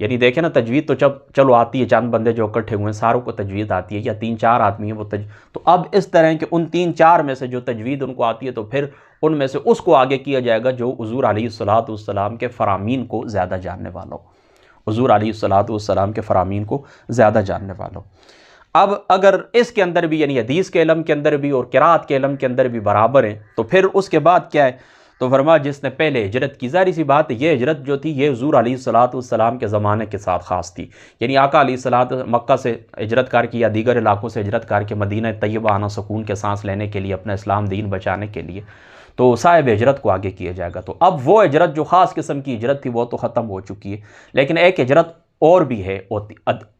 یعنی دیکھیں نا تجوید تو جب چلو آتی ہے، چند بندے جو اکٹھے ہوئے ہیں ساروں کو تجوید آتی ہے، یا 3-4 آدمی ہیں وہ تو اب اس طرح کہ ان 3-4 میں سے جو تجوید ان کو آتی ہے تو پھر ان میں سے اس کو آگے کیا جائے گا جو حضور علیہ الصلوۃ کے فرامین کو زیادہ جاننے والا ہو، حضور علیہ الصلوۃ کے فرامین کو زیادہ جاننے والا ہو۔ اب اگر اس کے اندر بھی یعنی حدیث کے علم کے اندر بھی اور قرات کے علم کے اندر بھی برابر ہیں تو پھر اس کے بعد کیا ہے، تو فرمایا جس نے پہلے ہجرت کی، ظاہر سی بات ہے یہ ہجرت جو تھی یہ حضور علیہ الصلوۃ کے زمانے کے ساتھ خاص تھی، یعنی آقا علیہ الصلوۃ مکہ سے ہجرت کر کے یا دیگر علاقوں سے ہجرت کر کے مدینہ طیبہ آنا سکون کے سانس لینے کے لیے، اپنا اسلام دین بچانے کے لیے، تو صاحب ہجرت کو آگے کیا جائے گا۔ تو اب وہ ہجرت جو خاص قسم کی ہجرت تھی وہ تو ختم ہو چکی ہے، لیکن ایک ہجرت اور بھی ہے،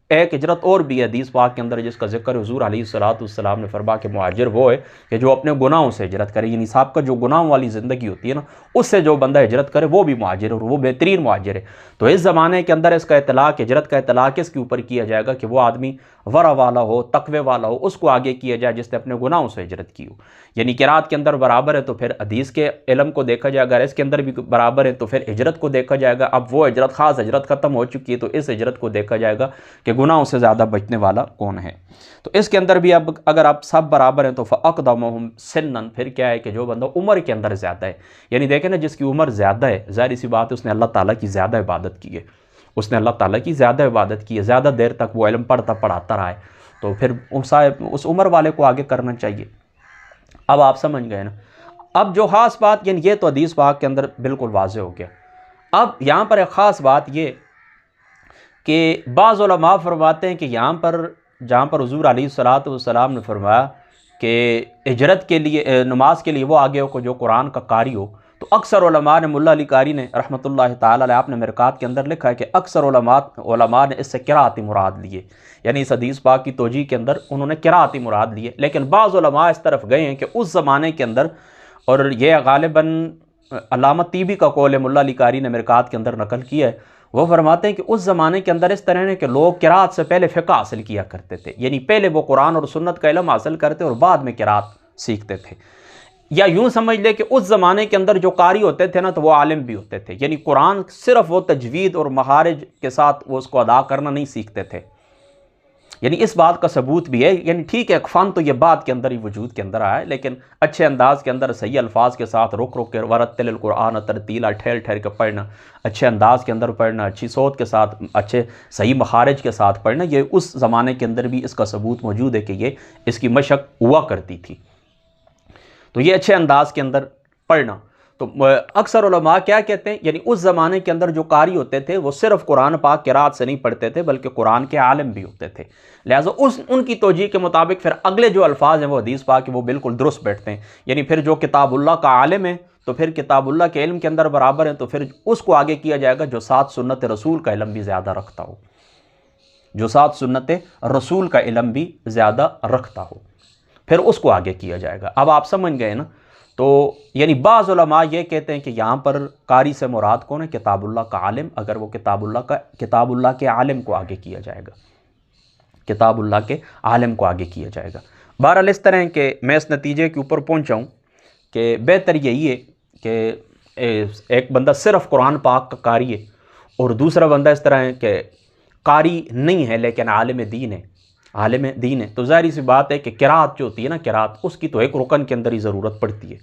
ایک ہجرت اور بھی ہے حدیث پاک کے اندر جس کا ذکر حضور علیہ الصلوۃ نے فرمایا کہ مہاجر وہ ہے کہ جو اپنے گناہوں سے ہجرت کرے، یعنی صاحب کا جو گناہوں والی زندگی ہوتی ہے نا اس سے جو بندہ ہجرت کرے وہ بھی مہاجر ہے اور وہ بہترین مہاجر ہے۔ تو اس زمانے کے اندر اس کا اطلاق، ہجرت کا اطلاق اس کے اوپر کیا جائے گا کہ وہ آدمی ورع والا ہو، تقوی والا ہو، اس کو آگے کیا جائے جس نے اپنے گناہوں سے ہجرت کی ہو۔ یعنی قرات کے اندر برابر ہے تو پھر حدیث کے علم کو دیکھا جائے گا، اگر اس کے اندر بھی برابر ہے تو پھر ہجرت کو دیکھا جائے گا۔ اب وہ ہجرت خاص ہجرت ختم ہو چکی ہے تو اس ہجرت کو دیکھا جائے گا کہ گناہوں سے زیادہ بچنے والا کون ہے۔ تو اس کے اندر بھی اب اگر آپ سب برابر ہیں تو فَأَقْدَمُهُمْ سِنًّا، پھر کیا ہے کہ جو بندہ عمر کے اندر زیادہ ہے، یعنی دیکھیں نا جس کی عمر زیادہ ہے ظاہر سی بات ہے اس نے اللہ تعالیٰ کی زیادہ عبادت کی ہے، اس نے اللہ تعالیٰ کی زیادہ عبادت کی ہے، زیادہ دیر تک وہ علم پڑھاتا رہا ہے، تو پھر اس عمر والے کو آگے کرنا چاہیے۔ اب آپ سمجھ گئے نا۔ اب جو خاص بات یعنی یہ تو حدیث پاک کے اندر بالکل واضح ہو گیا۔ اب یہاں پر ایک خاص بات یہ کہ بعض علماء فرماتے ہیں کہ یہاں پر جہاں پر حضور علیہ الصلوۃ نے فرمایا کہ ہجرت کے لیے نماز کے لیے وہ آگے ہو جو قرآن کا قاری ہو، تو اکثر علماء نے ملا علی قاری نے رحمۃ اللہ تعالی علیہ آپ نے مرکات کے اندر لکھا ہے کہ اکثر علماء نے اس سے قراءتی مراد لیے، یعنی اس حدیث پاک کی توجیہ کے اندر انہوں نے قراءتی مراد لیے، لیکن بعض علماء اس طرف گئے ہیں کہ اس زمانے کے اندر، اور یہ غالباً علامہ طیبی کا قول ہے، ملا علی قاری نے مرکات کے اندر نقل کیا ہے، وہ فرماتے ہیں کہ اس زمانے کے اندر اس طرح ہے کہ لوگ قراءت سے پہلے فقہ حاصل کیا کرتے تھے، یعنی پہلے وہ قرآن اور سنت کا علم حاصل کرتے اور بعد میں قراءت سیکھتے تھے، یا یوں سمجھ لے کہ اس زمانے کے اندر جو قاری ہوتے تھے نا تو وہ عالم بھی ہوتے تھے، یعنی قرآن صرف وہ تجوید اور مخارج کے ساتھ وہ اس کو ادا کرنا نہیں سیکھتے تھے، یعنی اس بات کا ثبوت بھی ہے، یعنی ٹھیک ہے ایک فن تو یہ بات کے اندر ہی وجود کے اندر آیا ہے، لیکن اچھے انداز کے اندر صحیح الفاظ کے ساتھ رک کے ورتل القرآن ترتیلا ٹھہر کے پڑھنا، اچھے انداز کے اندر پڑھنا، اچھی صوت کے ساتھ، اچھے صحیح مخارج کے ساتھ پڑھنا، یہ اس زمانے کے اندر بھی اس کا ثبوت موجود ہے کہ یہ اس کی مشق ہوا کرتی تھی، تو یہ اچھے انداز کے اندر پڑھنا۔ تو اکثر علماء کیا کہتے ہیں، یعنی اس زمانے کے اندر جو قاری ہوتے تھے وہ صرف قرآن پاک قرات سے نہیں پڑھتے تھے بلکہ قرآن کے عالم بھی ہوتے تھے، لہٰذا ان کی توجیہ کے مطابق پھر اگلے جو الفاظ ہیں وہ حدیث پاک کے وہ بالکل درست بیٹھتے ہیں، یعنی پھر جو کتاب اللہ کا عالم ہے تو پھر کتاب اللہ کے علم کے اندر برابر ہیں، تو پھر اس کو آگے کیا جائے گا جو ساتھ سنت رسول کا علم بھی زیادہ رکھتا ہو، جو ساتھ سنت رسول کا علم بھی زیادہ رکھتا ہو، پھر اس کو آگے کیا جائے گا۔ اب آپ سمجھ گئے نا۔ تو یعنی بعض علماء یہ کہتے ہیں کہ یہاں پر قاری سے مراد کون ہے، کتاب اللہ کا عالم، اگر وہ کتاب اللہ کے عالم کو آگے کیا جائے گا، کتاب اللہ کے عالم کو آگے کیا جائے گا۔ بہرحال اس طرح کہ میں اس نتیجے کے اوپر پہنچاؤں کہ بہتر یہی ہے کہ ایک بندہ صرف قرآن پاک کا قاری ہے اور دوسرا بندہ اس طرح ہے کہ قاری نہیں ہے لیکن عالم دین ہے، عالم دین ہے، تو ظاہری سی بات ہے کہ قرات جو ہوتی ہے نا، قرات اس کی تو ایک رکن کے اندر ہی ضرورت پڑتی ہے،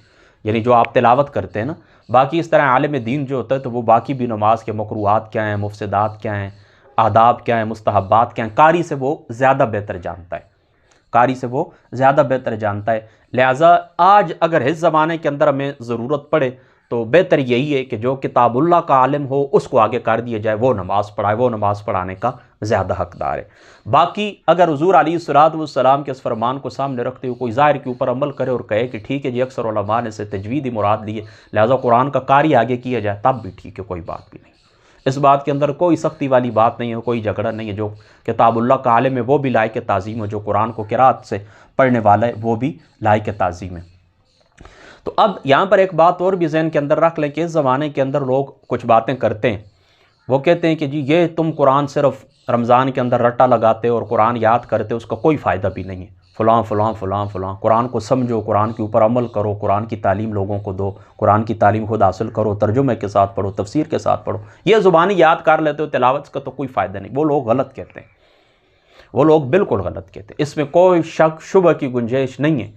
یعنی جو آپ تلاوت کرتے ہیں نا، باقی اس طرح عالم دین جو ہوتا ہے تو وہ باقی بھی نماز کے مکروہات کیا ہیں، مفسدات کیا ہیں، آداب کیا ہیں، مستحبات کیا ہیں، قاری سے وہ زیادہ بہتر جانتا ہے، قاری سے وہ زیادہ بہتر جانتا ہے، لہٰذا آج اگر اس زمانے کے اندر ہمیں ضرورت پڑے تو بہتر یہی ہے کہ جو کتاب اللہ کا عالم ہو اس کو آگے کر دیا جائے، وہ نماز پڑھائے، وہ نماز پڑھانے کا زیادہ حقدار ہے۔ باقی اگر حضور علیہ الصلوۃ کے اس فرمان کو سامنے رکھتے ہوئے کوئی ظاہر کے اوپر عمل کرے اور کہے کہ ٹھیک ہے جی اکثر علماء نے سے تجویدی مراد لیے لہٰذا قرآن کا قاری آگے کیا جائے، تب بھی ٹھیک ہے، کوئی بات بھی نہیں، اس بات کے اندر کوئی سختی والی بات نہیں ہے، کوئی جھگڑا نہیں ہے، جو کتاب اللہ کا عالم ہے وہ بھی لائق تعظیم ہے، جو قرآن کو قرات سے پڑھنے والا ہے وہ بھی لائق تعظیم ہے۔ تو اب یہاں پر ایک بات اور بھی ذہن کے اندر رکھ لیں کہ اس زمانے کے اندر لوگ کچھ باتیں کرتے ہیں، وہ کہتے ہیں کہ جی یہ تم قرآن صرف رمضان کے اندر رٹا لگاتے اور قرآن یاد کرتے، اس کا کوئی فائدہ بھی نہیں ہے، فلاں فلاں فلاں فلاں، قرآن کو سمجھو، قرآن کے اوپر عمل کرو، قرآن کی تعلیم لوگوں کو دو، قرآن کی تعلیم خود حاصل کرو، ترجمے کے ساتھ پڑھو، تفسیر کے ساتھ پڑھو۔ یہ زبانی یاد کر لیتے ہو، تلاوت کا تو کوئی فائدہ نہیں۔ وہ لوگ غلط کہتے ہیں، وہ لوگ بالکل غلط کہتے ہیں۔ اس میں کوئی شک شبہ کی گنجائش نہیں ہے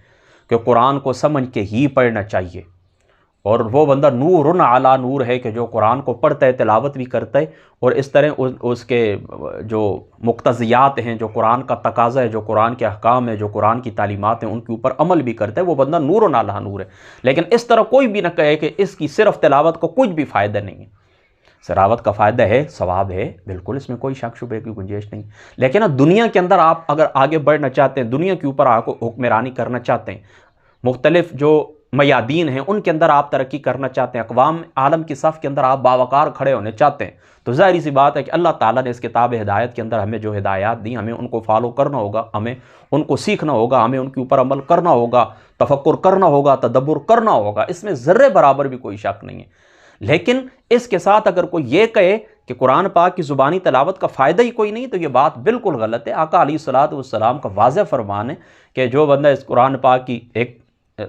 کہ قرآن کو سمجھ کے ہی پڑھنا چاہیے، اور وہ بندہ نور علی نور ہے کہ جو قرآن کو پڑھتا ہے، تلاوت بھی کرتا ہے، اور اس طرح اس کے جو مقتضیات ہیں، جو قرآن کا تقاضا ہے، جو قرآن کے احکام ہیں، جو قرآن کی تعلیمات ہیں، ان کے اوپر عمل بھی کرتا ہے، وہ بندہ نور علی نور ہے۔ لیکن اس طرح کوئی بھی نہ کہے کہ اس کی صرف تلاوت کو کچھ بھی فائدہ نہیں ہے۔ تلاوت کا فائدہ ہے، ثواب ہے، بالکل، اس میں کوئی شک شبہ کی گنجائش نہیں۔ لیکن دنیا کے اندر آپ اگر آگے بڑھنا چاہتے ہیں، دنیا کے اوپر آپ کو حکمرانی کرنا چاہتے ہیں، مختلف جو میادین ہیں ان کے اندر آپ ترقی کرنا چاہتے ہیں، اقوام عالم کی صف کے اندر آپ باوقار کھڑے ہونے چاہتے ہیں، تو ظاہری سی بات ہے کہ اللہ تعالیٰ نے اس کتاب ہدایت کے اندر ہمیں جو ہدایات دی، ہمیں ان کو فالو کرنا ہوگا، ہمیں ان کو سیکھنا ہوگا، ہمیں ان کے اوپر عمل کرنا ہوگا، تفکر کرنا ہوگا، تدبر کرنا ہوگا، اس میں ذرے برابر بھی کوئی شک نہیں ہے۔ لیکن اس کے ساتھ اگر کوئی یہ کہے کہ قرآن پاک کی زبانی تلاوت کا فائدہ ہی کوئی نہیں، تو یہ بات بالکل غلط ہے۔ آقا علیہ الصلوۃ والسلام کا واضح فرمان ہے کہ جو بندہ اس قرآن پاک کی ایک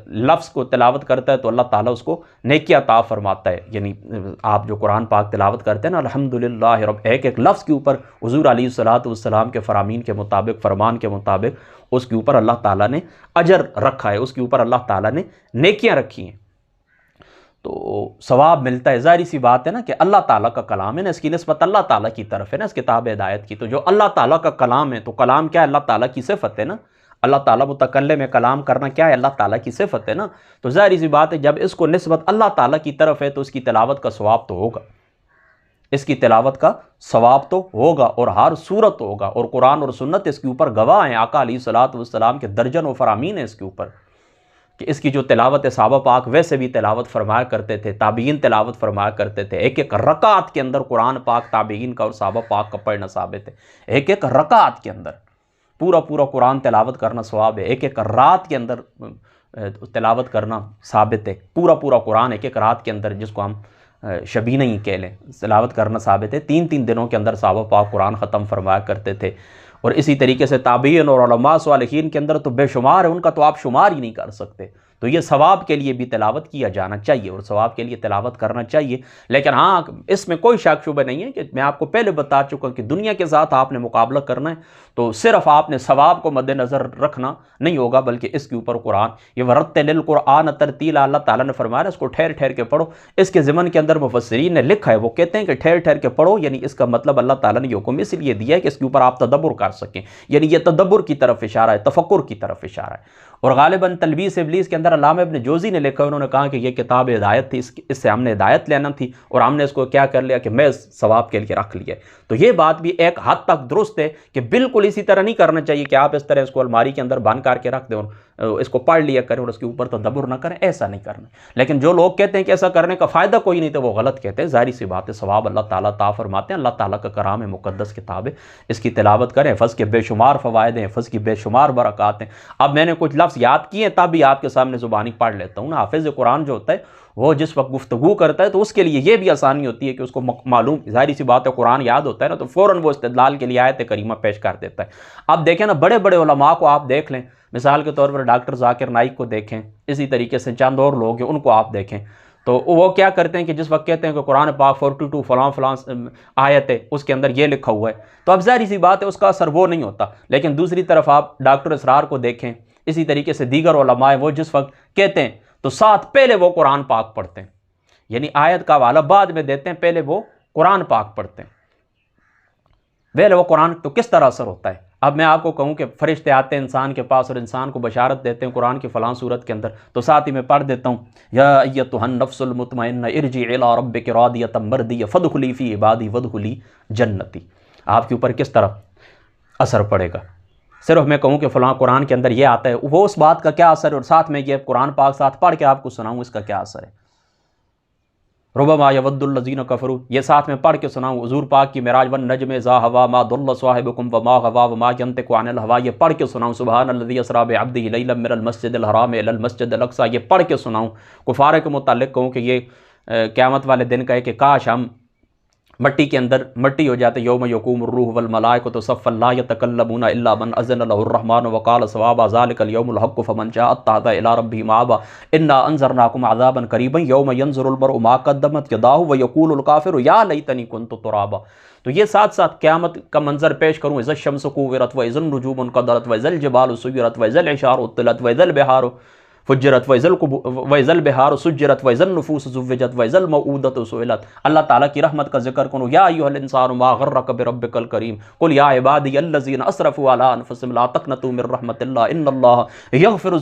لفظ کو تلاوت کرتا ہے تو اللہ تعالیٰ اس کو نیکی عطا فرماتا ہے۔ یعنی آپ جو قرآن پاک تلاوت کرتے ہیں نا، الحمدللہ رب، ایک ایک لفظ کے اوپر حضور علیہ الصلوۃ والسلام کے فرامین کے مطابق، فرمان کے مطابق اس کے اوپر اللہ تعالیٰ نے اجر رکھا ہے، اس کے اوپر اللہ تعالیٰ نے نیکیاں رکھی ہیں، تو ثواب ملتا ہے۔ ظاہری سی بات ہے نا کہ اللہ تعالیٰ کا کلام ہے نا، اس کی نسبت اللہ تعالیٰ کی طرف ہے نا، اس کتاب ہدایت کی، تو جو اللہ تعالیٰ کا کلام ہے، تو کلام کیا ہے؟ اللہ تعالیٰ کی صفت ہے نا۔ اللہ تعالیٰ متکلم ہے، کلام کرنا کیا ہے؟ اللہ تعالیٰ کی صفت ہے نا۔ تو ظاہری سی بات ہے جب اس کو نسبت اللہ تعالیٰ کی طرف ہے تو اس کی تلاوت کا ثواب تو ہوگا، اس کی تلاوت کا ثواب تو ہوگا، اور ہر صورت ہوگا، اور قرآن اور سنت اس کے اوپر گواہ ہیں۔ آقا علیہ الصلوۃ والسلام کے درجن و فرامین ہیں اس کے اوپر کہ اس کی جو تلاوت ہے، صحابہ پاک ویسے بھی تلاوت فرمایا کرتے تھے، تابعین تلاوت فرمایا کرتے تھے۔ ایک ایک رکعت کے اندر قرآن پاک تابعین کا اور صحابہ پاک کا پڑھنا ثابت ہے۔ ایک ایک رکعت کے اندر پورا قرآن تلاوت کرنا ثواب ہے۔ ایک ایک رات کے اندر تلاوت کرنا ثابت ہے، پورا قرآن ایک ایک رات کے اندر، جس کو ہم شبینہ ہی کہہ لیں، تلاوت کرنا ثابت ہے۔ 3 دنوں کے اندر صحابہ پاک قرآن ختم فرمایا کرتے تھے، اور اسی طریقے سے تابعین اور علماء صالحین کے اندر تو بے شمار ہے، ان کا تو آپ شمار ہی نہیں کر سکتے۔ تو یہ ثواب کے لیے بھی تلاوت کیا جانا چاہیے، اور ثواب کے لیے تلاوت کرنا چاہیے۔ لیکن ہاں، اس میں کوئی شک شبہ نہیں ہے کہ میں آپ کو پہلے بتا چکا کہ دنیا کے ساتھ آپ نے مقابلہ کرنا ہے تو صرف آپ نے ثواب کو مد نظر رکھنا نہیں ہوگا، بلکہ اس کے اوپر قرآن، یہ ورتل القرآن ترتیلا، اللہ تعالیٰ نے فرمایا اس کو ٹھہر ٹھہر کے پڑھو۔ اس کے ضمن کے اندر مفسرین نے لکھا ہے، وہ کہتے ہیں کہ ٹھہر ٹھہر کے پڑھو، یعنی اس کا مطلب اللہ تعالیٰ نے یہ حکم اس لیے دیا ہے کہ اس کے اوپر آپ تدبر کر سکیں، یعنی یہ تدبر کی طرف اشارہ ہے، تفکر کی طرف اشارہ ہے۔ اور غالباً تلبیس ابلیس کے اندر علامہ ابن جوزی نے لکھا، انہوں نے کہا کہ یہ کتاب ہدایت تھی، اس سے ہم نے ہدایت لینا تھی، اور ہم نے اس کو کیا کر لیا کہ محض ثواب کے لیے رکھ لیا۔ تو یہ بات بھی ایک حد تک درست ہے کہ بالکل اسی طرح نہیں کرنا چاہیے کہ آپ اس طرح اس کو الماری کے اندر بند کر کے رکھ دیں اور اس کو پڑھ لیا کریں اور اس کے اوپر تدبر نہ کریں، ایسا نہیں کرنا۔ لیکن جو لوگ کہتے ہیں کہ ایسا کرنے کا فائدہ کوئی نہیں، تو وہ غلط کہتے ہیں۔ ظاہری سی بات ہے، ثواب اللہ تعالیٰ عطا فرماتے ہیں، اللہ تعالیٰ کا کلام ہے، مقدس کتاب ہے، اس کی تلاوت کریں، حفظ کے بے شمار فوائد ہیں، حفظ کی بے شمار برکات ہیں۔ اب میں نے کچھ لفظ یاد کیے ہیں، تب بھی آپ کے سامنے زبانی پڑھ لیتا ہوں نا۔ حافظ قرآن جو ہوتا ہے وہ جس وقت گفتگو کرتا ہے تو اس کے لیے یہ بھی آسانی ہوتی ہے کہ اس کو معلوم، ظاہری سی بات ہے، قرآن یاد ہوتا ہے نا، تو فوراً وہ استدلال کے لیے آیت کریمہ پیش کر دیتا ہے۔ اب دیکھیں نا، بڑے بڑے علماء کو آپ دیکھ لیں، مثال کے طور پر ڈاکٹر ذاکر نائک کو دیکھیں، اسی طریقے سے چند اور لوگ ہیں، ان کو آپ دیکھیں، تو وہ کیا کرتے ہیں کہ جس وقت کہتے ہیں کہ قرآن پاک 42 فلاں آیت ہے، اس کے اندر یہ لکھا ہوا ہے، تو اب ظاہری سی بات ہے اس کا اثر وہ نہیں ہوتا۔ لیکن دوسری طرف آپ ڈاکٹر اسرار کو دیکھیں، اسی طریقے سے دیگر علماء، وہ جس وقت کہتے ہیں تو ساتھ پہلے وہ قرآن پاک پڑھتے ہیں، یعنی آیت کا حوالہ بعد میں دیتے ہیں، پہلے وہ قرآن پاک پڑھتے ہیں، پہلے وہ قرآن۔ تو کس طرح اثر ہوتا ہے؟ اب میں آپ کو کہوں کہ فرشتے آتے ہیں انسان کے پاس اور انسان کو بشارت دیتے ہیں قرآن کی فلاں صورت کے اندر، تو ساتھ ہی میں پڑھ دیتا ہوں، یا ایتھا النفس المطمئنہ ارجعی الی ربک راضیۃ مرضیہ فادخلی فی عبادی وادخلی جنتی۔ آپ کے اوپر کس طرح اثر پڑے گا؟ صرف میں کہوں کہ فلاں قرآن کے اندر یہ آتا ہے، وہ اس بات کا کیا اثر ہے، اور ساتھ میں یہ قرآن پاک ساتھ پڑھ کے آپ کو سناؤں، اس کا کیا اثر ہے؟ ربما یود الذین کفروا، یہ ساتھ میں پڑھ کے سناؤں، حضور پاک کی معراج، والنجم اذا ہوا ما ضل صاحبکم وما غوا وما ینطق عن الہوی، یہ پڑھ کے سناؤں، سبحان الذی اسری بعبدہ لیلا من المسجد الحرام الی المسجد الاقصی، یہ پڑھ کے سناؤں۔ کفار کے متعلق کہوں کہ یہ قیامت والے دن کا ہے کہ کاش ہم مٹی کے اندر مٹی ہو جاتے، یوم یقوم الروح والملائکۃ صفا لا یتکلمون الا من اذن له الرحمن وقال صوابا ذلك اليوم الحق فمن شاء اتخذ الى ربه مآبا انا انذرناكم عذابا قریبا یوم ينظر المرء ما قدمت يداه ويقول الكافر یا لیتنی كنت ترابا۔ تو یہ ساتھ ساتھ قیامت کا منظر پیش کروں، اذا الشمس كورت واذا النجوم انقدرت واذا الجبال سيرت واذا العشار عطلت واذا البحار فجرت وَإِذَا الْبِحَارُ سُجِّرَتْ وَإِذَا النُّفُوسُ زُوِّجَتْ وَإِذَا الْمَوْءُودَةُ سُئِلَتْ۔ اللہ تعالیٰ کی رحمت کا ذکر کروں، یا ایھا الانسان ما غرک بربک الکریم قل یا عبادی الذین اسرفوا علی انفسہم لا تقنطوا من رحمت اللہ ان اللہ یغفر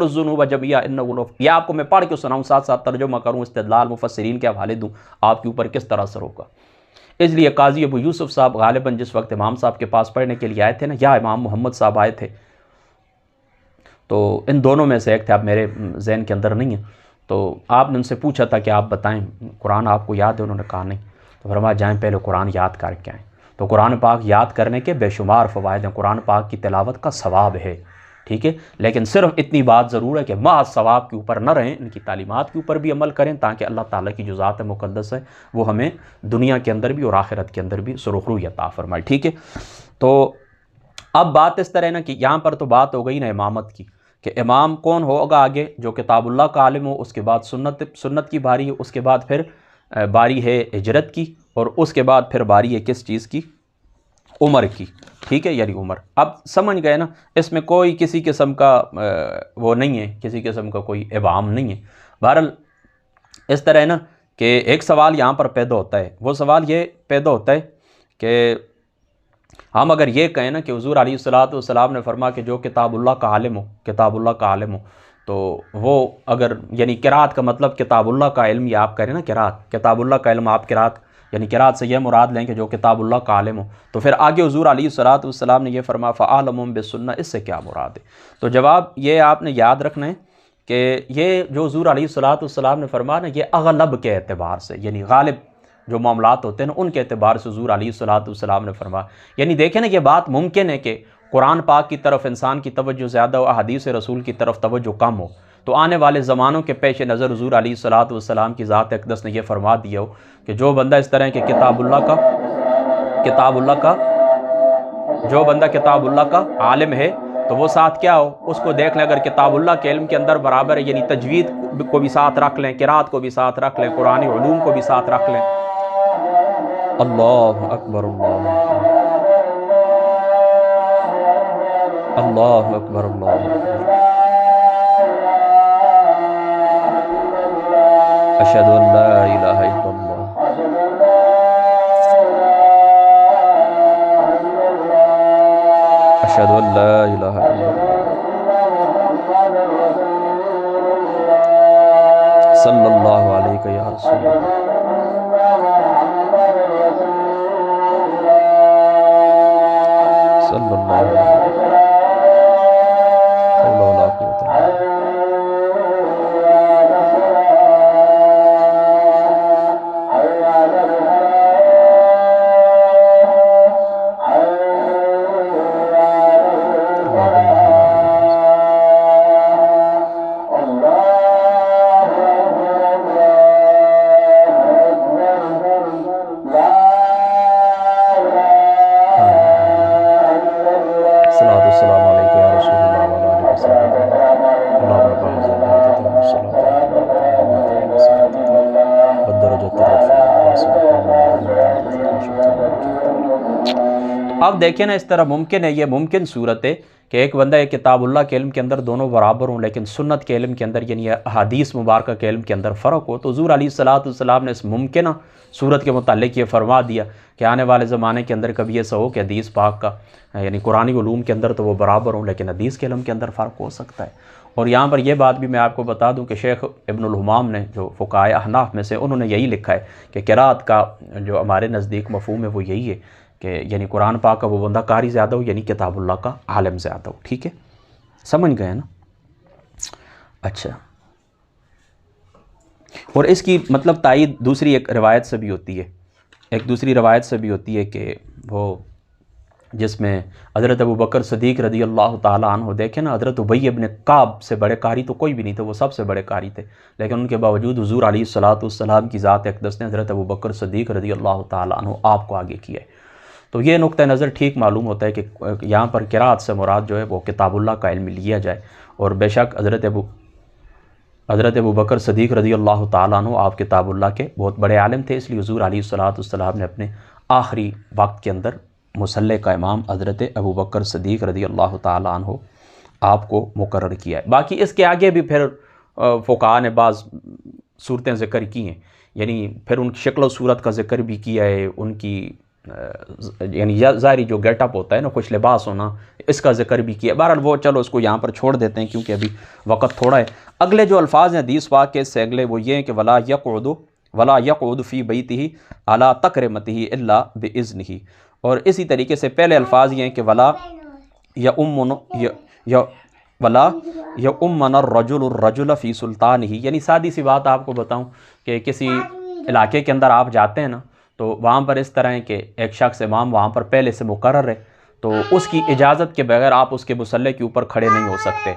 الذنوب جميعا انہ۔ یہ آپ کو میں پڑھ کے سناؤں، ساتھ ساتھ ترجمہ کروں، استدلال مفسرین کے حوالے دوں، آپ کے اوپر کس طرح اثر ہوگا۔ اس لیے قاضی ابو یوسف صاحب غالباً جس وقت امام صاحب کے پاس پڑھنے کے لیے آئے تھے نا، یا امام محمد صاحب آئے تھے، تو ان دونوں میں سے ایک تھے، اب میرے ذہن کے اندر نہیں ہے، تو آپ نے ان سے پوچھا تھا کہ آپ بتائیں قرآن آپ کو یاد ہے؟ انہوں نے کہا نہیں۔ تو فرمایا جائیں پہلے قرآن یاد کر کے آئیں۔ تو قرآن پاک یاد کرنے کے بے شمار فوائد ہیں، قرآن پاک کی تلاوت کا ثواب ہے، ٹھیک ہے، لیکن صرف اتنی بات ضرور ہے کہ محض ثواب کے اوپر نہ رہیں، ان کی تعلیمات کے اوپر بھی عمل کریں، تاکہ اللہ تعالیٰ کی جو ذات مقدس ہے وہ ہمیں دنیا کے اندر بھی اور آخرت کے اندر بھی سرخروی عطا فرمائے، ٹھیک ہے۔ تو اب بات اس طرح ہے نا کہ یہاں پر تو بات ہو گئی نا امامت کی، کہ امام کون ہوگا آگے، جو کتاب اللہ کا عالم ہو، اس کے بعد سنت کی باری ہے، اس کے بعد پھر باری ہے ہجرت کی، اور اس کے بعد پھر باری ہے کس چیز کی؟ عمر کی، ٹھیک ہے، یعنی عمر۔ اب سمجھ گئے نا، اس میں کوئی کسی قسم کا وہ نہیں ہے، کسی قسم کا کوئی ابہام نہیں ہے۔ بہرحال اس طرح ہے نا کہ ایک سوال یہاں پر پیدا ہوتا ہے، وہ سوال یہ پیدا ہوتا ہے کہ ہم اگر یہ کہیں نا کہ حضور علیہ السلام نے فرمایا کہ جو کتاب اللہ کا عالم ہو، کتاب اللہ کا عالم ہو، تو وہ اگر یعنی قرات کا مطلب کتاب اللہ کا علم، یا آپ کریں نا قرات، کتاب اللہ کا علم، آپ قرات یعنی قرات سے یہ مراد لیں کہ جو کتاب اللہ کا عالم ہو، تو پھر آگے حضور علیہ السلام نے یہ فرمایا فَأَعْلَمُهُم بِالسُّنَّةِ، اس سے کیا مراد ہے؟ تو جواب یہ آپ نے یاد رکھنا ہے کہ یہ جو حضور علیہ السلام نے فرمایا نا، یہ اغلب کے اعتبار سے، یعنی غالب جو معاملات ہوتے ہیں نا ان کے اعتبار سے حضور علیہ السلام نے فرمایا۔ یعنی دیکھیں نا، یہ بات ممکن ہے کہ قرآن پاک کی طرف انسان کی توجہ زیادہ ہو، احادیث رسول کی طرف توجہ کم ہو، تو آنے والے زمانوں کے پیش نظر حضور علیہ السلام کی ذات اقدس نے یہ فرما دیا ہو کہ جو بندہ اس طرح کہ جو بندہ کتاب اللہ کا عالم ہے، تو وہ ساتھ کیا ہو، اس کو دیکھ لیں، اگر کتاب اللہ کے علم کے اندر برابر ہے، یعنی تجوید کو بھی ساتھ رکھ لیں، قرات کو بھی ساتھ رکھ لیں، قرآنی علوم کو بھی ساتھ رکھ لیں۔ اللہ اکبر، اللہ اکبر، اللہ اکبر، اشہد ان لا الہ الا اللہ، اشہد ان لا الہ الا اللہ، صلی اللہ علیہ یا رسول اللہ، صلی اللہ علیہ وسلم، حول ولا قوة الا باللہ۔ اب دیکھیں نا، اس طرح ممکن ہے، یہ ممکن صورت ہے کہ ایک بندہ ایک کتاب اللہ کے علم کے اندر دونوں برابر ہوں، لیکن سنت کے علم کے اندر یعنی احادیث مبارکہ کے علم کے اندر فرق ہو، تو حضور علیہ السلام نے اس ممکنہ صورت کے متعلق یہ فرما دیا کہ آنے والے زمانے کے اندر کبھی ایسا ہو کہ حدیث پاک کا یعنی قرآنی علوم کے اندر تو وہ برابر ہوں، لیکن حدیث کے علم کے اندر فرق ہو سکتا ہے۔ اور یہاں پر یہ بات بھی میں آپ کو بتا دوں کہ شیخ ابن الحمام نے، جو فقہائے احناف میں سے، انہوں نے یہی لکھا ہے کہ قرات کا جو ہمارے نزدیک مفہوم ہے وہ یہی ہے کہ یعنی قرآن پاک کا وہ بندہ قاری زیادہ ہو، یعنی کتاب اللہ کا عالم زیادہ ہو، ٹھیک ہے، سمجھ گئے نا؟ اچھا، اور اس کی مطلب تائید دوسری ایک روایت سے بھی ہوتی ہے، ایک دوسری روایت سے بھی ہوتی ہے کہ وہ جس میں حضرت ابو بکر صدیق رضی اللہ تعالیٰ عنہ، دیکھیں نا حضرت ابی ابن کعب سے بڑے قاری تو کوئی بھی نہیں تھے، وہ سب سے بڑے قاری تھے، لیکن ان کے باوجود حضور علیہ الصلوۃ والسلام کی ذات اقدس نے حضرت ابو بکر صدیق رضی اللہ تعالیٰ عنہ آپ کو آگے کیا ہے۔ تو یہ نقطہ نظر ٹھیک معلوم ہوتا ہے کہ یہاں پر قراءت سے مراد جو ہے وہ کتاب اللہ کا علم لیا جائے، اور بے شک حضرت ابو بکر صدیق رضی اللہ تعالیٰ عنہ آپ کتاب اللہ کے بہت بڑے عالم تھے، اس لیے حضور علیہ الصلوۃ والسلام نے اپنے آخری وقت کے اندر مصلی کا امام حضرت ابو بکر صدیق رضی اللہ تعالیٰ عنہ آپ کو مقرر کیا ہے۔ باقی اس کے آگے بھی پھر فقہاء نے بعض صورتیں ذکر کی ہیں، یعنی پھر ان کی شکل و صورت کا ذکر بھی کیا ہے، ان کی یعنی ظاہری جو گیٹ اپ ہوتا ہے نا، خوش لباس ہونا، اس کا ذکر بھی کیا ہے۔ بہرحال وہ چلو اس کو یہاں پر چھوڑ دیتے ہیں کیونکہ ابھی وقت تھوڑا ہے۔ اگلے جو الفاظ ہیں حدیث پاک کے سے اگلے وہ یہ ہیں کہ ولا یقعد فی بیتہ علی تکرمتہ الا باذنہ، اور اسی طریقے سے پہلے الفاظ یہ ہیں کہ ولا یؤمن الرجل فی سلطانہ، یعنی سادی سی بات آپ کو بتاؤں کہ کسی علاقے کے اندر آپ جاتے ہیں نا، تو وہاں پر اس طرح ہے کہ ایک شخص امام وہاں پر پہلے سے مقرر ہے، تو اس کی اجازت کے بغیر آپ اس کے مصلی کے اوپر کھڑے نہیں ہو سکتے۔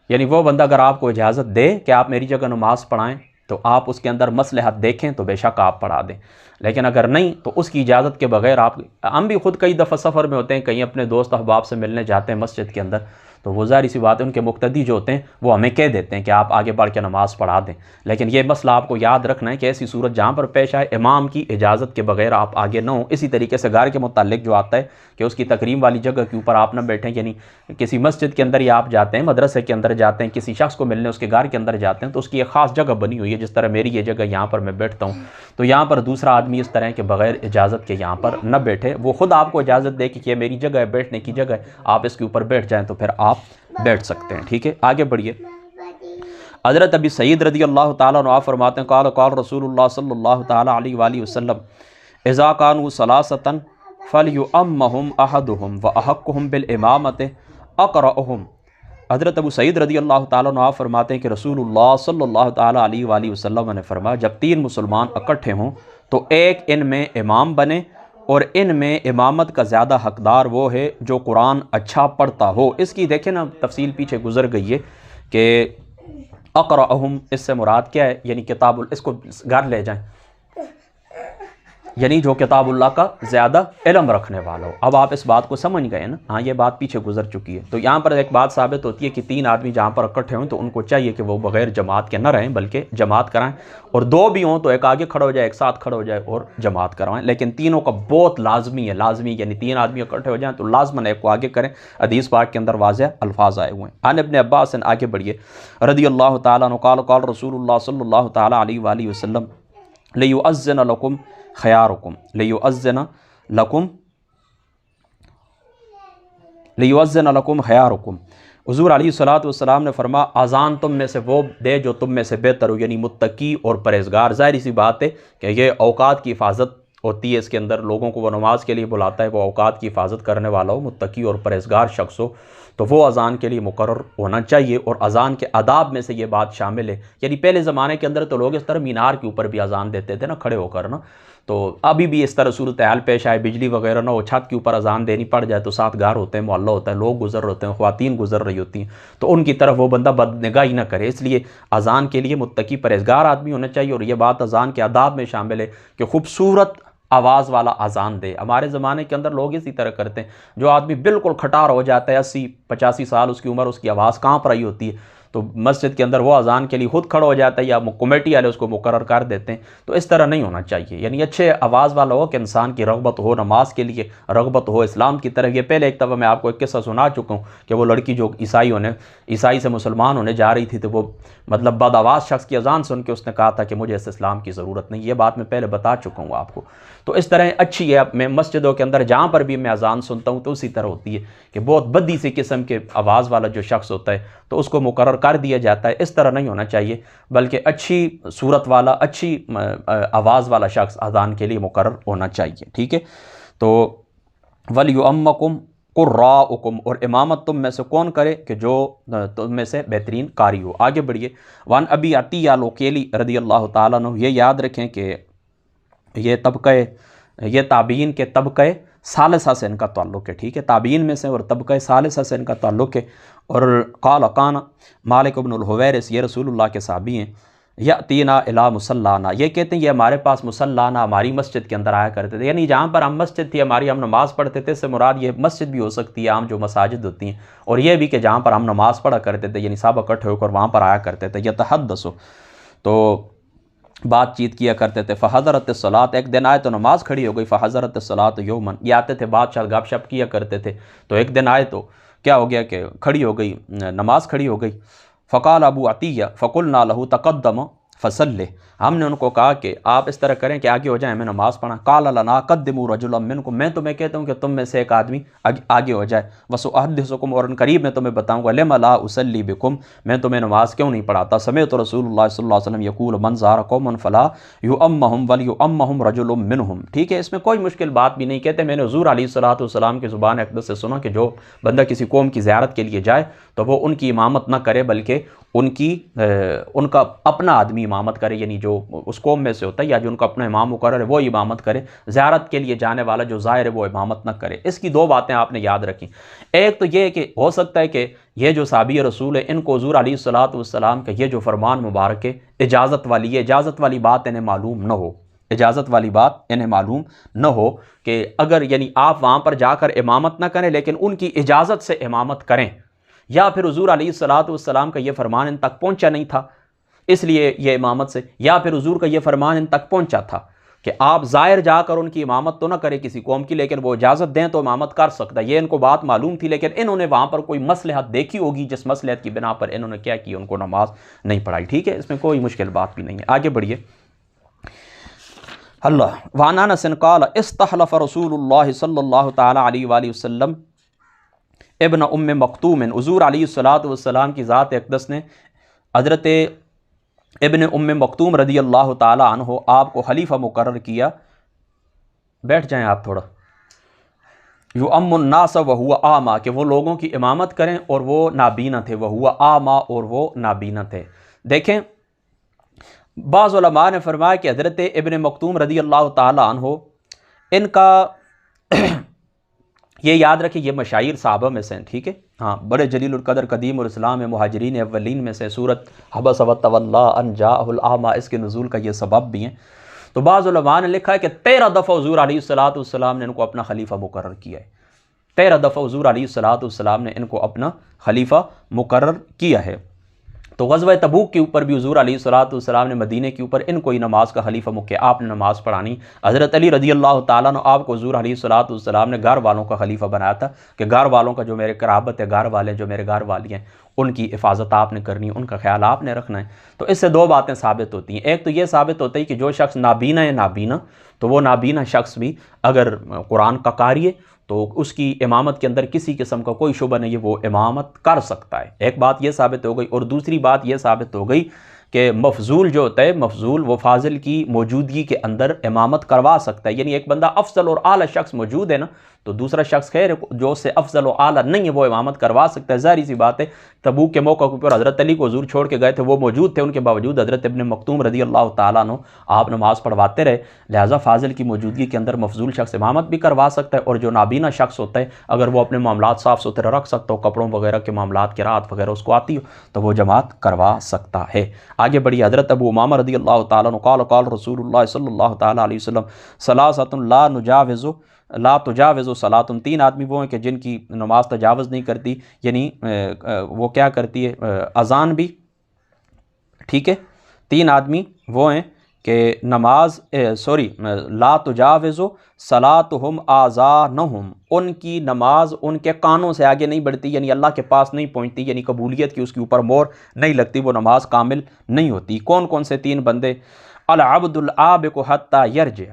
یعنی وہ بندہ اگر آپ کو اجازت دے کہ آپ میری جگہ نماز پڑھائیں تو آپ اس کے اندر مصلحت دیکھیں تو بے شک آپ پڑھا دیں، لیکن اگر نہیں تو اس کی اجازت کے بغیر ہم بھی خود کئی دفعہ سفر میں ہوتے ہیں، کہیں اپنے دوست احباب سے ملنے جاتے ہیں مسجد کے اندر، تو وہ ظاہری سی بات ہے ان کے مقتدی جو ہوتے ہیں وہ ہمیں کہہ دیتے ہیں کہ آپ آگے بڑھ کے نماز پڑھا دیں، لیکن یہ مسئلہ آپ کو یاد رکھنا ہے کہ ایسی صورت جہاں پر پیش آئے امام کی اجازت کے بغیر آپ آگے نہ ہوں۔ اسی طریقے سے گھر کے متعلق جو آتا ہے کہ اس کی تقریم والی جگہ کے اوپر آپ نہ بیٹھیں، یعنی کسی مسجد کے اندر یا آپ جاتے ہیں، مدرسے کے اندر جاتے ہیں، کسی شخص کو ملنے اس کے گھر کے اندر جاتے ہیں تو اس کی ایک خاص جگہ بنی ہوئی ہے، جس طرح میری یہ جگہ یہاں پر میں بیٹھتا ہوں، تو یہاں پر دوسرا آدمی اس طرح کے بغیر اجازت کے یہاں پر نہ بیٹھے، وہ خود آپ کو اجازت دے کہ یہ میری جگہ ہے، بیٹھنے کی جگہ ہے، آپ اس کے اوپر بیٹھ جائیں تو پھر آپ بیٹھ سکتے ہیں۔ ٹھیک ہے، آگے بڑھیے۔ حضرت ابی سعید رضی اللہ تعالیٰ عنہ فرماتے ہیں قال رسول اللہ صلی اللہ تعالیٰ علیہ وآلہ وسلم اذا كانوا ثلاثة فلیؤمہم احدہم واحقہم بالامامۃ اقرأہم۔ حضرت ابو سعید رضی اللہ تعالیٰ عنہ فرماتے ہیں کہ رسول اللہ صلی اللہ تعالیٰ علیہ وآلہ وسلم نے فرمایا جب تین مسلمان اکٹھے ہوں تو ایک ان میں امام بنے، اور ان میں امامت کا زیادہ حقدار وہ ہے جو قرآن اچھا پڑھتا ہو۔ اس کی دیکھیں نا تفصیل پیچھے گزر گئی ہے کہ اقرأہم اس سے مراد کیا ہے، یعنی کتاب اس کو گھر لے جائیں، یعنی جو کتاب اللہ کا زیادہ علم رکھنے والا ہو۔ اب آپ اس بات کو سمجھ گئے نا، ہاں یہ بات پیچھے گزر چکی ہے۔ تو یہاں پر ایک بات ثابت ہوتی ہے کہ تین آدمی جہاں پر اکٹھے ہوں تو ان کو چاہیے کہ وہ بغیر جماعت کے نہ رہیں بلکہ جماعت کرائیں، اور دو بھی ہوں تو ایک آگے کھڑا ہو جائے، ایک ساتھ کھڑا ہو جائے اور جماعت کروائیں، لیکن تینوں کا بہت لازمی ہے، لازمی یعنی تین آدمی اکٹھے ہو جائیں تو لازماً ایک کو آگے کریں۔ حدیث پاک کے اندر واضح الفاظ آئے ہوئے ہیں۔ عن ابن عباس آگے بڑھیے رضی اللہ تعالیٰ عنہ قال رسول اللہ صلی اللہ تعالیٰ علیہ وآلہ وسلم لیؤذن لکم خیارکم لیؤذن لکم خیارکم۔ حضور علیہ الصلوۃ والسلام نے فرمایا اذان تم میں سے وہ دے جو تم میں سے بہتر ہو، یعنی متقی اور پرہیزگار۔ ظاہری سی بات ہے کہ یہ اوقات کی حفاظت ہوتی ہے، اس کے اندر لوگوں کو وہ نماز کے لیے بلاتا ہے، وہ اوقات کی حفاظت کرنے والا ہو، متقی اور پرہیزگار شخص ہو، تو وہ اذان کے لیے مقرر ہونا چاہیے۔ اور اذان کے آداب میں سے یہ بات شامل ہے، یعنی پہلے زمانے کے اندر تو لوگ اس طرح مینار کے اوپر بھی اذان دیتے تھے نا کھڑے ہو کر نا، تو ابھی بھی اس طرح صورتحال پیش آئے، بجلی وغیرہ نہ ہو، چھت کے اوپر اذان دینی پڑ جائے تو ساتھ گھر ہوتے ہیں، محلہ ہوتا ہے، لوگ گزر رہے ہوتے ہیں، خواتین گزر رہی ہوتی ہیں، تو ان کی طرف وہ بندہ بد نگاہی نہ کرے۔ اس لیے اذان کے لیے متقی پرہیزگار آدمی ہونا چاہیے، اور یہ بات اذان کے آداب میں شامل ہے کہ خوبصورت آواز والا اذان دے۔ ہمارے زمانے کے اندر لوگ اسی طرح کرتے ہیں، جو آدمی بالکل کھٹار ہو جاتا ہے، 80-85 سال اس کی عمر، اس کی آواز کانپ رہی ہوتی ہے، تو مسجد کے اندر وہ اذان کے لیے خود کھڑا ہو جاتا ہے یا کمیٹی والے اس کو مقرر کر دیتے ہیں، تو اس طرح نہیں ہونا چاہیے۔ یعنی اچھے آواز والا ہو کہ انسان کی رغبت ہو، نماز کے لیے رغبت ہو، اسلام کی طرف۔ یہ پہلے ایک دفعہ میں آپ کو ایک قصہ سنا چکا ہوں کہ وہ لڑکی جو عیسائی سے مسلمان ہونے جا رہی تھی، تو وہ مطلب بد آواز شخص کی اذان سن کے اس نے کہا تھا کہ مجھے اس اسلام کی ضرورت نہیں۔ یہ بات میں پہلے بتا چکا ہوں آپ کو۔ تو اس طرح اچھی ہے، میں مسجدوں کے اندر جہاں پر بھی میں اذان سنتا ہوں تو اسی طرح ہوتی ہے کہ بہت بدی سی قسم کے آواز والا جو شخص ہوتا ہے تو اس کو مقرر کر دیا جاتا ہے۔ اس طرح نہیں ہونا چاہیے، بلکہ اچھی صورت والا، اچھی آواز والا شخص اذان کے لیے مقرر ہونا چاہیے۔ ٹھیک ہے، تو وَلْيُؤَمَّكُمْ قُرَّاؤُكُمْ، اور امامت تم میں سے کون کرے کہ جو تم میں سے بہترین قاری ہو۔ آگے بڑھیے۔ وَعَنْ أَبِي عَطِيَّةَ الْعُقَيْلِي رضی اللہ تعالیٰ عنہ، یہ یاد رکھیں کہ یہ طبقہ، یہ تابعین کے طبقہ ثالثہ سے ان کا تعلق ہے، ٹھیک ہے، تابعین میں سے اور طبقہ ثالثہ سے ان کا تعلق ہے۔ اور قال کان مالک بن الحویرث، یہ رسول اللہ کے صحابی ہیں، یاتینا الی مصلانا، یہ کہتے ہیں یہ ہمارے پاس مصلانا ہماری مسجد کے اندر آیا کرتے تھے، یعنی جہاں پر ہم مسجد تھی ہماری، ہم نماز پڑھتے تھے، اس سے مراد یہ مسجد بھی ہو سکتی ہے عام جو مساجد ہوتی ہیں، اور یہ بھی کہ جہاں پر ہم نماز پڑھا کرتے تھے، یعنی صحابہ اکٹھے ہو کر وہاں پر آیا کرتے تھے، یتحدثوا، تو بات چیت کیا کرتے تھے۔ فحضرت الصلاۃ، ایک دن آئے تو نماز کھڑی ہو گئی، فحضرت الصلاۃ یوما، یہ آتے تھے بات چال گپ شپ کیا کرتے تھے، تو ایک دن آئے تو کیا ہو گیا کہ کھڑی ہو گئی، نماز کھڑی ہو گئی۔ فقال ابو عطیہ فقلنا له تقدم فصلی، ہم نے ان کو کہا کہ آپ اس طرح کریں کہ آگے ہو جائیں، ہمیں نماز پڑھا۔ قال لنا قدموا رجلا منکم، میں تمہیں کہتا ہوں کہ تم میں سے ایک آدمی آگے ہو جائے۔ وساحدثکم، اور ان قریب میں تمہیں بتاؤں گا، لم لا اصلی بکم، میں تمہیں نماز کیوں نہیں پڑھاتا۔ سمعت رسول اللہ صلی اللہ علیہ وسلم یقول من زار قوما فلا یؤمهم ولیؤمهم رجل منهم، ٹھیک ہے، اس میں کوئی مشکل بات بھی نہیں، کہتے میں نے حضور علیہ الصلوۃ والسلام کی زبان اقدس سے سنا کہ جو بندہ کسی قوم کی زیارت کے لیے جائے تو وہ ان کی امامت نہ کرے، بلکہ ان کا اپنا آدمی امامت کرے، یعنی جو اس قوم میں سے ہوتا ہے یا جو ان کا اپنا امام مقرر ہے وہ امامت کرے، زیارت کے لیے جانے والا جو زائر ہے وہ امامت نہ کرے۔ اس کی دو باتیں آپ نے یاد رکھیں، ایک تو یہ کہ ہو سکتا ہے کہ یہ جو صحابی رسول ہے ان کو حضور علیہ الصلوۃ والسلام کا یہ جو فرمان مبارک ہے اجازت والی، یہ اجازت والی بات انہیں معلوم نہ ہو، اجازت والی بات انہیں معلوم نہ ہو کہ اگر یعنی آپ وہاں پر جا کر امامت نہ کریں لیکن ان کی اجازت سے امامت کریں، یا پھر حضور علیہ الصلوۃ والسلام کا یہ فرمان ان تک پہنچا نہیں تھا اس لیے یہ امامت سے، یا پھر حضور کا یہ فرمان ان تک پہنچا تھا کہ آپ زائر جا کر ان کی امامت تو نہ کرے کسی قوم کی، لیکن وہ اجازت دیں تو امامت کر سکتا ہے، یہ ان کو بات معلوم تھی، لیکن انہوں نے وہاں پر کوئی مصلحت دیکھی ہوگی جس مصلحت کی بنا پر انہوں نے کیا کی، ان کو نماز نہیں پڑھائی، ٹھیک ہے، اس میں کوئی مشکل بات بھی نہیں ہے۔ آگے بڑھیے۔ اللہ وعن انس قال استحلف رسول اللہ صلی اللہ تعالی علیہ وآلہ وسلم ابن ام مکتوم، حضور علیہ الصلوۃ والسلام کی ذات اقدس نے حضرت ابن ام مکتوم رضی اللہ تعالی عنہ آپ کو خلیفہ مقرر کیا۔ بیٹھ جائیں آپ تھوڑا۔ یؤم الناس وہو اعمی، کہ وہ لوگوں کی امامت کریں اور وہ نابینا تھے، وہو اعمی، اور وہ نابینا تھے۔ دیکھیں بعض علماء نے فرمایا کہ حضرت ابن مکتوم رضی اللہ تعالی عنہ ان کا یہ یاد رکھیں یہ مشاہیر صحابہ میں سے ہیں، ٹھیک ہے، ہاں، بڑے جلیل القدر قدیم الاسلام مہاجرین اولین میں سے، سورۃ حبس وتولی ان جاءہ الاعمی، اس کے نزول کا یہ سبب بھی ہیں۔ تو بعض علماء نے لکھا ہے کہ 13 دفعہ حضور علیہ الصلوۃ والسلام نے ان کو اپنا خلیفہ مقرر کیا ہے، 13 دفعہ حضور علیہ الصلوۃ والسلام نے ان کو اپنا خلیفہ مقرر کیا ہے۔ تو غزوہ تبوک کے اوپر بھی حضور علیہ الصلوۃ والسلام نے مدینہ کے اوپر ان کو ہی نماز کا خلیفہ مکہ آپ نے نماز پڑھانی۔ حضرت علی رضی اللہ تعالیٰ عنہ آپ کو حضور علیہ الصلوۃ والسلام نے گھر والوں کا خلیفہ بنایا تھا کہ گھر والوں کا جو میرے قرابت ہے، گھر والے جو میرے گھر والی ہیں، ان کی حفاظت آپ نے کرنی، ان کا خیال آپ نے رکھنا ہے۔ تو اس سے دو باتیں ثابت ہوتی ہیں، ایک تو یہ ثابت ہوتا ہے کہ جو شخص نابینا ہے نابینا، تو وہ نابینا شخص بھی اگر قرآن کا قاری ہے تو اس کی امامت کے اندر کسی قسم کا کوئی شبہ نہیں ہے، وہ امامت کر سکتا ہے۔ ایک بات یہ ثابت ہو گئی، اور دوسری بات یہ ثابت ہو گئی کہ مفضول جو ہوتا ہے، مفضول وہ فاضل کی موجودگی کے اندر امامت کروا سکتا ہے، یعنی ایک بندہ افضل اور اعلیٰ شخص موجود ہے نا، تو دوسرا شخص خیر جو اس سے افضل و اعلیٰ نہیں ہے وہ امامت کروا سکتا ہے۔ ظاہری سی بات ہے، تبوک کے موقع پر حضرت علی کو حضور چھوڑ کے گئے تھے، وہ موجود تھے، ان کے باوجود حضرت ابن مکتوم رضی اللہ تعالیٰ عنہ آپ نماز پڑھواتے رہے، لہٰذا فاضل کی موجودگی کے اندر مفضول شخص امامت بھی کروا سکتا ہے، اور جو نابینا شخص ہوتا ہے اگر وہ اپنے معاملات صاف ستھرے رکھ سکتا ہو، کپڑوں وغیرہ کے معاملات کی رات وغیرہ اس کو آتی ہو، تو وہ جماعت کروا سکتا ہے۔ آگے بڑھی حضرت ابو امامہ رضی اللہ تعالیٰ عنہ قال قال رسول اللہ صلی اللہ تعالیٰ علیہ وسلم ثلاثۃ لا تجاوز صلاۃ، تین آدمی وہ ہیں کہ جن کی نماز تجاوز نہیں کرتی، یعنی وہ کیا کرتی ہے، اذان بھی، ٹھیک ہے، تین آدمی وہ ہیں کہ نماز لا تجاوز صلاتہم آذانہم، ان کی نماز ان کے کانوں سے آگے نہیں بڑھتی، یعنی اللہ کے پاس نہیں پہنچتی، یعنی قبولیت کی اس کے اوپر مور نہیں لگتی، وہ نماز کامل نہیں ہوتی۔ کون کون سے تین بندے؟ العبد العابق حتی یرجع،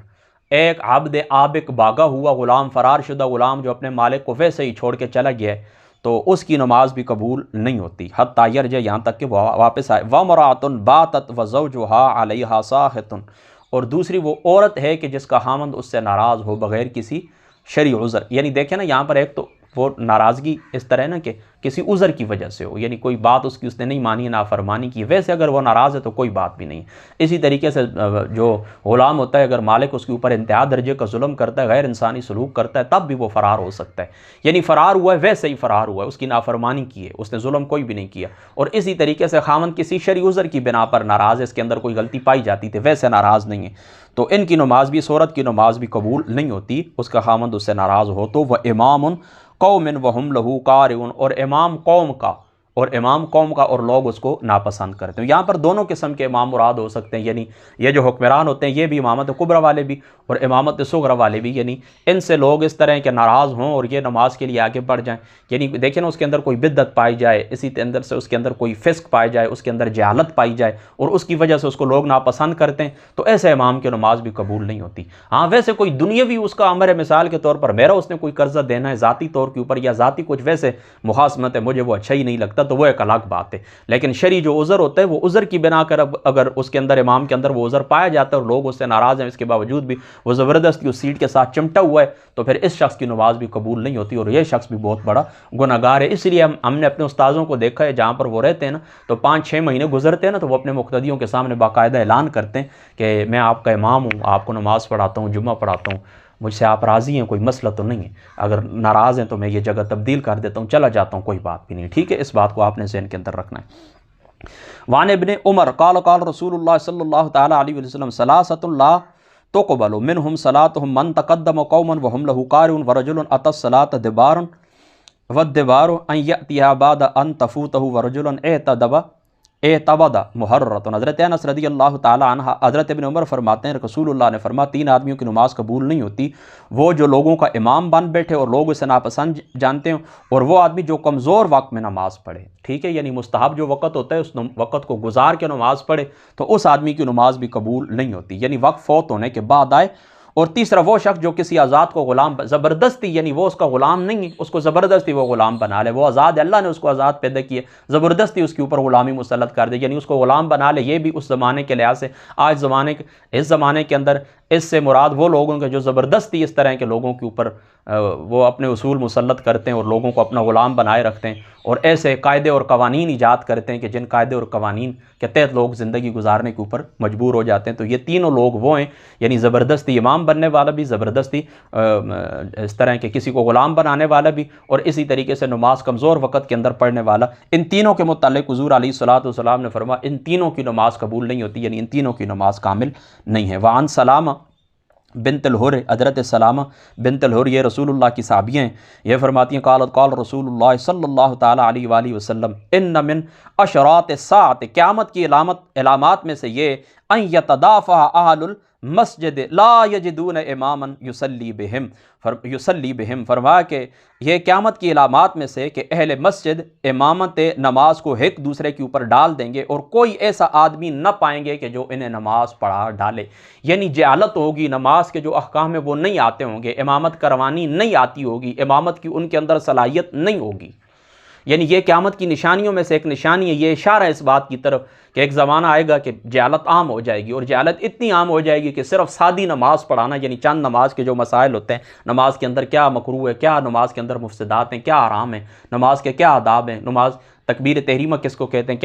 ایک عبد عابق بھاگا ہوا غلام، فرار شدہ غلام جو اپنے مالک کو ویسے ہی چھوڑ کے چلا گیا ہے، تو اس کی نماز بھی قبول نہیں ہوتی، حتی یرجع، یہاں تک کہ وہ واپس آئے۔ وامرأۃ باتت وزوجها علیہا ساخط، اور دوسری وہ عورت ہے کہ جس کا خامند اس سے ناراض ہو بغیر کسی شرعی عذر، یعنی دیکھیں نا یہاں پر ایک تو وہ ناراضگی اس طرح نا کہ کسی عذر کی وجہ سے ہو، یعنی کوئی بات اس نے نہیں مانی، نافرمانی کی، ویسے اگر وہ ناراض ہے تو کوئی بات بھی نہیں۔ اسی طریقے سے جو غلام ہوتا ہے، اگر مالک اس کے اوپر انتہا درجے کا ظلم کرتا ہے، غیر انسانی سلوک کرتا ہے، تب بھی وہ فرار ہو سکتا ہے، یعنی فرار ہوا ہے ویسے ہی فرار ہوا ہے، اس کی نافرمانی کی ہے، اس نے ظلم کوئی بھی نہیں کیا۔ اور اسی طریقے سے خاوند کسی شرعی عذر کی بنا پر ناراض ہے، اس کے اندر کوئی غلطی پائی جاتی تھی، ویسے ناراض نہیں ہے، تو ان کی نماز بھی، عورت کی نماز بھی قبول نہیں ہوتی، اس کا خاوند اس سے ناراض ہو تو۔ وہ امام قوم وہم لہو کارعون، اور امام قوم کا اور لوگ اس کو ناپسند کرتے ہیں۔ یہاں پر دونوں قسم کے امام مراد ہو سکتے ہیں، یعنی یہ جو حکمران ہوتے ہیں یہ بھی امامت کبریٰ والے بھی اور امامت صغریٰ والے بھی، یعنی ان سے لوگ اس طرح کے ناراض ہوں اور یہ نماز کے لیے آگے بڑھ جائیں، یعنی دیکھیں نا اس کے اندر کوئی بدعت پائی جائے، اسی اندر سے اس کے اندر کوئی فسق پائی جائے، اس کے اندر جہالت پائی جائے اور اس کی وجہ سے اس کو لوگ ناپسند کرتے ہیں، تو ایسے امام کی نماز بھی قبول نہیں ہوتی۔ ہاں ویسے کوئی دنیاوی اس کا امر ہے، مثال کے طور پر میرا اس نے کوئی قرضہ دینا ہے ذاتی طور کے اوپر، یا ذاتی کچھ ویسے مخاصمت ہے، مجھے وہ اچھا ہی نہیں لگتا، تو وہ ایک الگ بات ہے۔ لیکن شرعی جو عذر ہوتا ہے وہ عذر کی بنا کر اگر اس کے اندر امام کے اندر وہ عذر پایا جاتا ہے اور لوگ اس سے ناراض ہیں، اس کے باوجود بھی وہ زبردستی اس سیٹ کے ساتھ چمٹا ہوا ہے، تو پھر اس شخص کی نماز بھی قبول نہیں ہوتی اور یہ شخص بھی بہت بڑا گناہگار ہے۔ اس لیے ہم نے اپنے استاذوں کو دیکھا ہے جہاں پر وہ رہتے ہیں نا، تو 5-6 مہینے گزرتے ہیں نا، تو وہ اپنے مقتدیوں کے سامنے باقاعدہ اعلان کرتے ہیں کہ میں آپ کا امام ہوں، آپ کو نماز پڑھاتا ہوں، جمعہ پڑھاتا ہوں، مجھ سے آپ راضی ہیں، کوئی مسئلہ تو نہیں ہے، اگر ناراض ہیں تو میں یہ جگہ تبدیل کر دیتا ہوں، چلا جاتا ہوں، کوئی بات بھی نہیں، ٹھیک ہے؟ اس بات کو آپ نے ذہن کے اندر رکھنا ہے۔ وعن ابن عمر قال قال رسول اللہ صلی اللہ تعالی علیہ وسلم ثلاثۃ لا تقبل منهم صلاتهم من تقدم قوما وهم له قارئون ورجل اتى الصلاة دبارا والدبار ان يأتيها بعد ان تفوته ورجل اعتبد محررۃ۔ حضرت انس رضی اللہ تعالی عنہ، حضرت ابن عمر فرماتے ہیں رسول اللہ نے فرمایا 3 آدمیوں کی نماز قبول نہیں ہوتی، وہ جو لوگوں کا امام بن بیٹھے اور لوگ اسے ناپسند جانتے ہیں، اور وہ آدمی جو کمزور وقت میں نماز پڑھے، ٹھیک ہے، یعنی مستحب جو وقت ہوتا ہے اس وقت کو گزار کے نماز پڑھے، تو اس آدمی کی نماز بھی قبول نہیں ہوتی، یعنی وقت فوت ہونے کے بعد آئے۔ اور تیسرا وہ شخص جو کسی آزاد کو غلام زبردستی، یعنی وہ اس کا غلام نہیں ہے، اس کو زبردستی وہ غلام بنا لے، وہ آزاد ہے، اللہ نے اس کو آزاد پیدا کیا، زبردستی اس کے اوپر غلامی مسلط کر دے، یعنی اس کو غلام بنا لے۔ یہ بھی اس زمانے کے لحاظ سے اس زمانے کے اندر اس سے مراد وہ لوگوں کے جو زبردستی اس طرح کے لوگوں کے اوپر وہ اپنے اصول مسلط کرتے ہیں اور لوگوں کو اپنا غلام بنائے رکھتے ہیں، اور ایسے قاعدے اور قوانین ایجاد کرتے ہیں کہ جن قاعدے اور قوانین کے تحت لوگ زندگی گزارنے کے اوپر مجبور ہو جاتے ہیں۔ تو یہ تینوں لوگ وہ ہیں، یعنی زبردستی امام بننے والا بھی، زبردستی اس طرح کے کسی کو غلام بنانے والا بھی، اور اسی طریقے سے نماز کمزور وقت کے اندر پڑھنے والا۔ ان تینوں کے متعلق حضور علیہ الصلوۃ والسلام نے فرمایا ان تینوں کی نماز قبول نہیں ہوتی، یعنی ان تینوں کی نماز کامل نہیں ہے۔ وعن سلامہ بنت الحر، حضرت سلامہ بنت الحر یہ رسول اللہ کی صحابیہ ہیں، یہ فرماتی ہیں قالت قال رسول اللہ صلی اللہ تعالی علیہ وآلہ وسلم ان من اشراط الساعۃ، قیامت کی علامات میں سے یہ ان یتدافع اہل المسجد لا یجدون اماما یصلی بہم، فرمایا کہ یہ قیامت کی علامات میں سے کہ اہل مسجد امامت نماز کو ایک دوسرے کے اوپر ڈال دیں گے اور کوئی ایسا آدمی نہ پائیں گے کہ جو انہیں نماز پڑھا ڈالے، یعنی جہالت ہوگی، نماز کے جو احکام ہیں وہ نہیں آتے ہوں گے، امامت کروانی نہیں آتی ہوگی، امامت کی ان کے اندر صلاحیت نہیں ہوگی، یعنی یہ قیامت کی نشانیوں میں سے ایک نشانی ہے۔ یہ اشارہ ہے اس بات کی طرف کہ ایک زمانہ آئے گا کہ جہالت عام ہو جائے گی، اور جہالت اتنی عام ہو جائے گی کہ صرف سادی نماز پڑھانا، یعنی چند نماز کے جو مسائل ہوتے ہیں، نماز کے اندر کیا مکروہ ہے، کیا نماز کے اندر مفسدات ہیں، کیا حرام ہیں، نماز کے کیا آداب ہیں، نماز تکبیر تحریمہ کس کو کہتے ہیں،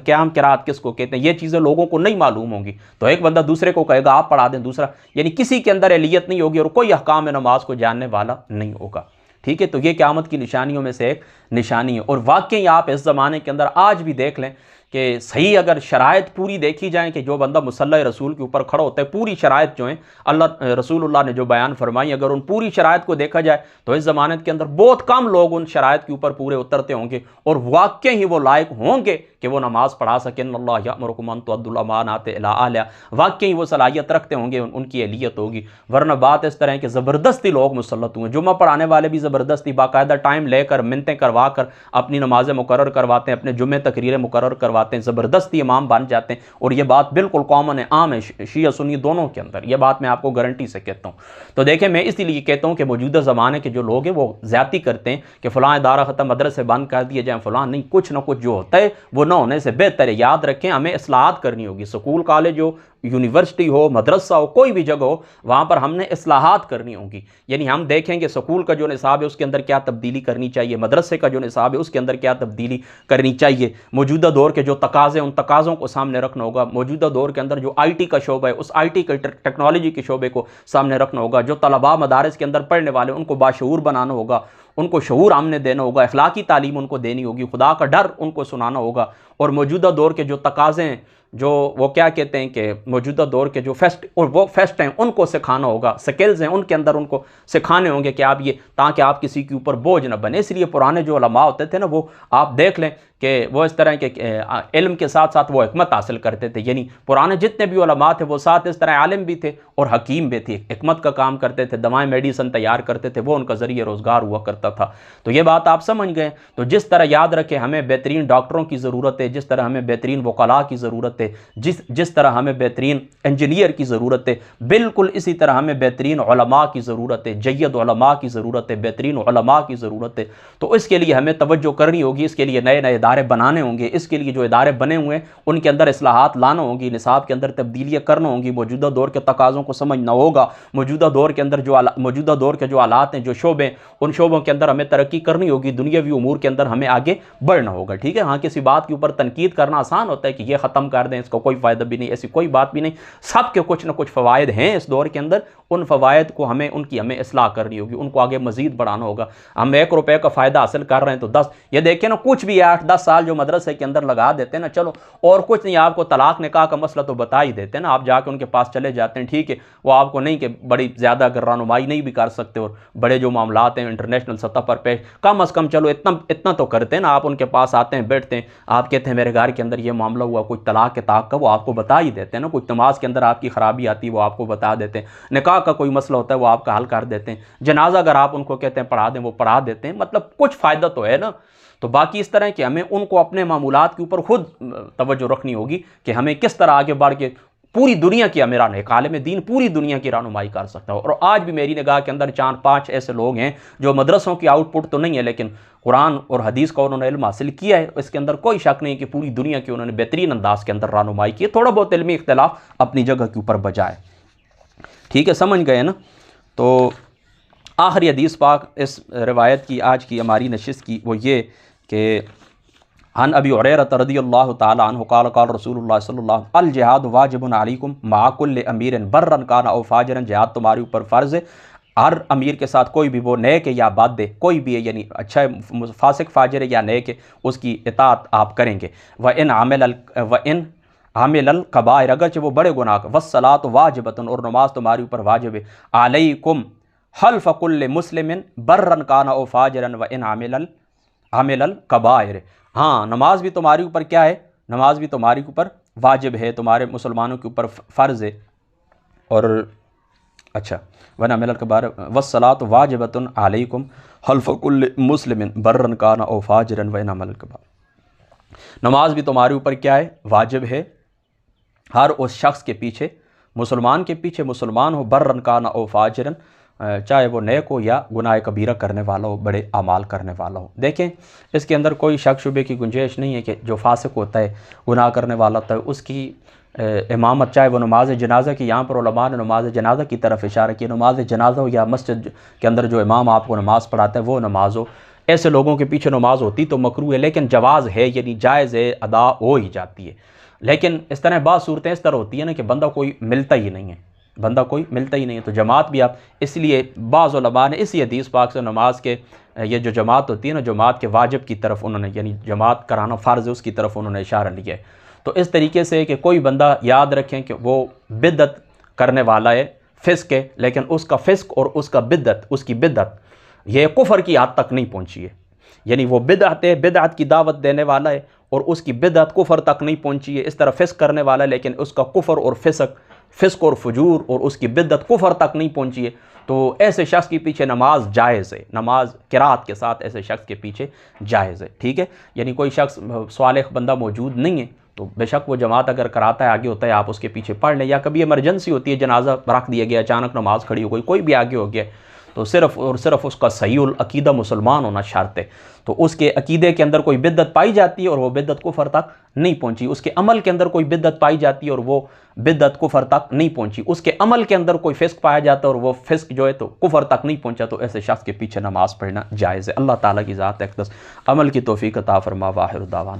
قیام قرات کس کو کہتے ہیں، یہ چیزیں لوگوں کو نہیں معلوم ہوں گی، تو ایک بندہ دوسرے کو کہے گا آپ پڑھا دیں، دوسرا، یعنی کسی کے اندر اہلیت نہیں ہوگی اور کوئی احکام نماز کو جاننے والا نہیں ہوگا، ٹھیک ہے؟ تو یہ قیامت کی نشانیوں میں سے ایک نشانی ہے۔ اور واقعی آپ اس زمانے کے اندر آج بھی دیکھ لیں کہ صحیح اگر شرائط پوری دیکھی جائیں کہ جو بندہ مصلی رسول کے اوپر کھڑا ہوتا ہے، پوری شرائط جو ہیں اللہ رسول اللہ نے جو بیان فرمائی، اگر ان پوری شرائط کو دیکھا جائے تو اس زمانے کے اندر بہت کم لوگ ان شرائط کے اوپر پورے اترتے ہوں گے اور واقعی ہی وہ لائق ہوں گے کہ وہ نماز پڑھا سکیں۔ ان اللہ یأمرکم ان تؤدوا الامانات الی اہلہا، واقعی وہ صلاحیت رکھتے ہوں گے، ان کی اہلیت ہوگی، ورنہ بات اس طرح کہ زبردستی لوگ مسلط ہوئے، جمعہ پڑھانے والے بھی زبردستی باقاعدہ ٹائم لے کر منتیں کروا کر اپنی نمازیں مقرر کرواتے ہیں، اپنے جمعے تقریریں مقرر کرواتے ہیں، زبردستی امام بن جاتے ہیں، اور یہ بات بالکل کامن ہے، عام ہے شیعہ سنی دونوں کے اندر، یہ بات میں آپ کو گارنٹی سے کہتا ہوں۔ تو دیکھیں میں اس لیے کہتا ہوں کہ موجودہ زمانے کے جو لوگ ہیں وہ زیادتی کرتے ہیں کہ فلاں ادارہ ختم، مدرسے بند کر دیے جائیں، فلاں نہیں، کچھ نہ کچھ جو ہوتا ہے وہ نہ ہونے سے بہتر ہے۔ یاد رکھیں ہمیں اصلاحات کرنی ہوگی، سکول کالج جو یونیورسٹی ہو، مدرسہ ہو، کوئی بھی جگہ ہو، وہاں پر ہم نے اصلاحات کرنی ہوں گی۔ یعنی ہم دیکھیں گے سکول کا جو نصاب ہے اس کے اندر کیا تبدیلی کرنی چاہیے، مدرسے کا جو نصاب ہے اس کے اندر کیا تبدیلی کرنی چاہیے، موجودہ دور کے جو تقاضے ان تقاضوں کو سامنے رکھنا ہوگا، موجودہ دور کے اندر جو آئی ٹی کا شعبہ ہے اس آئی ٹی ٹیکنالوجی کے شعبے کو سامنے رکھنا ہوگا، جو طلباء مدارس کے اندر پڑھنے والے ان کو باشعور بنانا ہوگا، ان کو شعور ہم نے دینا ہوگا، اخلاقی تعلیم ان کو دینی ہوگی، خدا کا ڈر ان کو سنانا ہوگا، اور موجودہ دور کے جو تقاضے ہیں، جو وہ کیا کہتے ہیں کہ موجودہ دور کے جو فیسٹ ہیں ان کو سکھانا ہوگا، سکلز ہیں ان کے اندر ان کو سکھانے ہوں گے کہ آپ یہ، تاکہ آپ کسی کے اوپر بوجھ نہ بنے۔ اس لیے پرانے جو علماء ہوتے تھے نا، وہ آپ دیکھ لیں کہ وہ اس طرح کے علم کے ساتھ ساتھ وہ حکمت حاصل کرتے تھے۔ یعنی پرانے جتنے بھی علماء تھے وہ ساتھ اس طرح عالم بھی تھے اور حکیم بھی تھے، حکمت کا کام کرتے تھے، دوائیں میڈیسن تیار کرتے تھے، وہ ان کا ذریعہ روزگار ہوا کرتا تھا۔ تو یہ بات آپ سمجھ گئے۔ تو جس طرح یاد رکھیں ہمیں بہترین ڈاکٹروں کی ضرورت ہے، جس طرح ہمیں بہترین وکلاء کی ضرورت ہے، جس طرح ہمیں بہترین انجینئر کی ضرورت ہے، بالکل اسی طرح ہمیں بہترین علماء کی ضرورت ہے، جید علماء کی ضرورت ہے، بہترین علماء کی ضرورت ہے۔ تو اس کے لیے ہمیں توجہ کرنی ہوگی، اس کے لیے نئے نئے ادارے بنانے ہوں گے، اس کے لیے جو ادارے بنے ہوئے ہیں ان کے اندر اصلاحات لانا ہوں گی، نصاب کے اندر تبدیلیاں کرنا ہوں گی، موجودہ دور کے تقاضوں کو سمجھنا ہوگا، موجودہ دور کے اندر موجودہ دور کے جو حالات ہیں، جو شعبے ہیں، ان شعبوں کے اندر ہمیں ترقی کرنی ہوگی، دنیاوی امور کے اندر ہمیں آگے بڑھنا ہوگا۔ ٹھیک ہے، ہاں کسی بات کے اوپر تنقید کرنا آسان ہوتا ہے کہ یہ ختم کر دیں، اس کو کوئی فائدہ بھی نہیں، ایسی کوئی بات بھی نہیں، سب کے کچھ نہ کچھ فوائد ہیں اس دور کے اندر، ان فوائد کو ہمیں اصلاح کرنی ہوگی، ان کو آگے مزید بڑھانا ہوگا۔ ہم 1 روپے کا فائدہ حاصل کر رہے ہیں تو 10، یہ دیکھیں نا کچھ بھی 8-10 سال جو مدرسے کے اندر لگا دیتے ہیں نا، چلو اور کچھ نہیں، آپ کو طلاق نکاح کا مسئلہ تو بتا ہی دیتے ہیں نا، آپ جا کے ان کے پاس چلے جاتے ہیں، ٹھیک ہے، وہ آپ کو نہیں کہ بڑی زیادہ اگر رہنمائی نہیں بھی کر سکتے، اور بڑے جو معاملات ہیں انٹرنیشنل سطح پر پیش، کم از کم چلو اتنا تو کرتے ہیں نا، آپ ان کے پاس آتے ہیں، بیٹھتے ہیں، آپ کہتے ہیں میرے گھر کے اندر یہ معاملہ ہوا، کوئی طلاق کے طاق کا، وہ آپ کو بتا ہی دیتے ہیں نا، کوئی نماز کے اندر آپ کی خرابی آتی ہے وہ آپ کو بتا دیتے ہیں، نکاح کا کوئی مسئلہ ہوتا ہے وہ آپ کا حل کر دیتے ہیں، جنازہ اگر آپ ان کو کہتے ہیں پڑھا دیں وہ پڑھا دیتے ہیں، مطلب کچھ فائدہ تو ہے نا۔ تو باقی اس طرح کہ ہمیں ان کو اپنے معمولات کے اوپر خود توجہ رکھنی ہوگی کہ ہمیں کس طرح آگے بڑھ کے پوری دنیا کی امیران ہے، عالم دین پوری دنیا کی رہنمائی کر سکتا ہے۔ اور آج بھی میری نگاہ کے اندر 4-5 ایسے لوگ ہیں جو مدرسوں کی آؤٹ پٹ تو نہیں ہے، لیکن قرآن اور حدیث کا انہوں نے علم حاصل کیا ہے، اس کے اندر کوئی شک نہیں کہ پوری دنیا کی انہوں نے بہترین انداز کے اندر رہنمائی کی ہے، تھوڑا بہت علمی اختلاف اپنی جگہ کے اوپر بجائے۔ ٹھیک ہے، سمجھ گئے نا؟ تو آخری حدیث پاک اس روایت کی آج کی ہماری نشست کی وہ یہ کہ عن ابی ہریرہ رضی اللہ تعالی عنہ قال قال رسول اللہ صلی اللہ علیہ وسلم الجہاد واجب علیکم مع کل امیر برا کان او فاجرا، جہاد تمہارے اوپر فرض ہے، ہر امیر کے ساتھ کوئی بھی وہ نیک ہے یا بد ہے، کوئی بھی ہے یعنی اچھا ہے، فاسق فاجر ہے یا نیک ہے، اس کی اطاعت آپ کریں گے۔ وَإِنْ عَمِلَ الْكَبَائِرَ، اگرچہ وہ بڑے گناہ، وَالصَّلَاةُ وَاجِبَةٌ، اور نماز تمہارے اوپر واجب ہے، عَلَيْكُمْ حلف کل مسلم برا کان او فاجرا وَإِنْ عَمِلَ الْكَبَائِرَ، ہاں نماز بھی تمہارے اوپر کیا ہے، نماز بھی تمہارے اوپر واجب ہے، تمہارے مسلمانوں کے اوپر فرض ہے، اور اچھا وَإِنْ عَمِلَ الْكَبَائِرَ وَالصَّلَاةُ وَاجِبَةٌ عَلَيْكُمْ حلف کل مسلم برا کان او فاجرا وَإِنْ عَمِلَ الْكَبَائِرَ، نماز بھی تمہارے اوپر کیا ہے، واجب ہے، ہر اس شخص کے پیچھے، مسلمان کے پیچھے، مسلمان ہو، برا کان او فاجرا، چاہے وہ نیک ہو یا گناہ کبیرہ کرنے والا ہو، بڑے اعمال کرنے والا ہو۔ دیکھیں اس کے اندر کوئی شک شبے کی گنجائش نہیں ہے کہ جو فاسق ہوتا ہے، گناہ کرنے والا ہوتا ہے، اس کی امامت، چاہے وہ نماز جنازہ کی، یہاں پر علماء نے نماز جنازہ کی طرف اشارہ کیا، نماز جنازہ ہو یا مسجد کے اندر جو امام آپ کو نماز پڑھاتا ہے وہ نماز ہو، ایسے لوگوں کے پیچھے نماز ہوتی تو مکروہ ہے، لیکن جواز ہے، یعنی جائز ہے، ادا ہو ہی جاتی ہے۔ لیکن اس طرح بعض صورتیں اس طرح ہوتی ہیں نا کہ بندہ کوئی ملتا ہی نہیں ہے، تو جماعت بھی آپ، اس لیے بعض علماء نے اسی حدیث پاک سے نماز کے یہ جو جماعت ہوتی ہے نا، جماعت کے واجب کی طرف انہوں نے، یعنی جماعت کرانا فرض ہے، اس کی طرف انہوں نے اشارہ لیا ہے۔ تو اس طریقے سے کہ کوئی بندہ یاد رکھیں کہ وہ بدعت کرنے والا ہے، فسق ہے، لیکن اس کا فسق اور اس کی بدعت یہ کفر کی حد تک نہیں پہنچی ہے، یعنی وہ بدعت ہے، بدعت کی دعوت دینے والا ہے اور اس کی بدعت کفر تک نہیں پہنچی ہے، اس طرح فسق کرنے والا ہے لیکن اس کا کفر اور فسق اور فجور اور اس کی بدعت کفر تک نہیں پہنچی ہے، تو ایسے شخص کے پیچھے نماز جائز ہے، نماز قرات کے ساتھ ایسے شخص کے پیچھے جائز ہے۔ ٹھیک ہے، یعنی کوئی شخص صالح بندہ موجود نہیں ہے تو بے شک وہ جماعت اگر کراتا ہے، آگے ہوتا ہے، آپ اس کے پیچھے پڑھ لیں، یا کبھی ایمرجنسی ہوتی ہے، جنازہ رکھ دیا گیا، اچانک نماز کھڑی ہو گئی، کوئی بھی آگے ہو گیا تو صرف اور صرف اس کا صحیح العقیدہ مسلمان ہونا شرط ہے۔ تو اس کے عقیدے کے اندر کوئی بدعت پائی جاتی ہے اور وہ بدعت کفر تک نہیں پہنچی، اس کے عمل کے اندر کوئی بدعت پائی جاتی ہے اور وہ بدعت کفر تک نہیں پہنچی، اس کے عمل کے اندر کوئی فسق پایا جاتا ہے اور وہ فسق جو ہے تو کفر تک نہیں پہنچا، تو ایسے شخص کے پیچھے نماز پڑھنا جائز ہے۔ اللہ تعالیٰ کی ذات اقدس عمل کی توفیق عطا فرما۔ واخر دعوانا